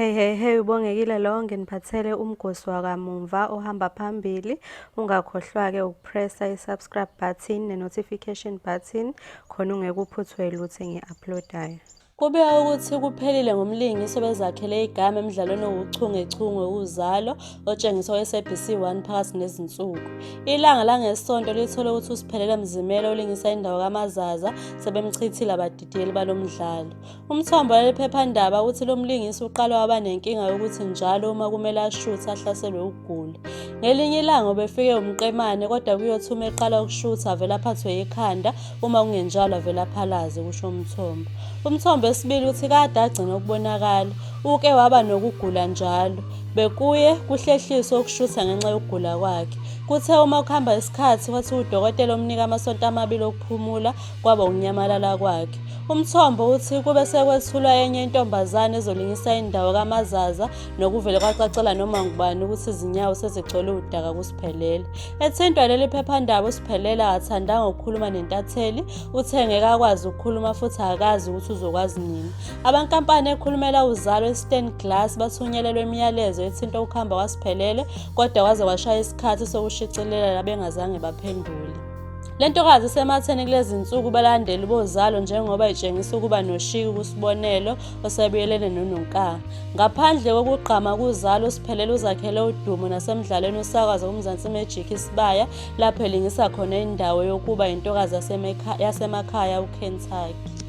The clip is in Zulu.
Hey, ubongekile lo nginiphathele umgosi wakamuva ohamba phambili. Ungakhohlwa-ke ukupressa i-subscribe button ne-notification button khona ungeke uphuthwe lutho engi-uploadayo. Kubika ukuthi kuphelile ngomlingisi obezakhele igama emidlalweni owuchungechunge uZalo otshengiswa e-SABC 1 phakathi nezinsuku. Ilanga langeSonto lithole ukuthi uSiphelele Mzimela olingisa indawo kaMazaza sebemchithile abadidiyeli balomdlalo. Umthombo walephephandaba uthi lo mlingisi uqala waba nenkinga yokuthi njalo uma kumele ashuthe ahlaselwe ukugula. Ngelinye ilanga ubefike umqemane kodwa kuyothi uma eqala ukushutha avele aphathwe ikhanda, uma kungenjalo avele aphalaze, kusho umthombo. Umthombo wesibili uthi kade agcina ukubonakala, uke waba nokugula njalo. Bekuye kuhlehliswa ukushutha ngenxa yokugula kwakhe. Kuthe uma kuhamba isikhathi kwathi udokotela omnika amasonto amabili okuphumula kwaba ukunyamalala kwakhe. Umthombo uthi kube sekwethulwa enye intombazane ezolingisa indawo kaMazaza nokuvele kwacacela noma ngubani ukuthi izinyawo sezigcwele udaka kuSiphelele. Ethintwa leli phephandaba uSiphelele akathandanga ukukhuluma nentatheli, uthe ngeke akwazi ukukhuluma futhi akazi ukuthi uzokwazi nini. Abankampani ekhulumela uZalo eStern Glass bathunyelelwe imiyalezo ethinta ukuhamba kwaSiphelele kodwa kwaze kwashaya isikhathi sokushicilela bengazange baphendule. Le ntokazi isematheni kulezi nsuku balandeli boZalo njengoba itshengisa ukuba noshiki kusibonelo osebuyelene noNonkanga. Ngaphandle kokugqama kuZalo, uSiphelele uzakhele udumo nasemidlalweni usakaza uMzansi Magic Isibaya lapho elingisa khona indawo yokuba intokazi yasemakhaya uKentucky.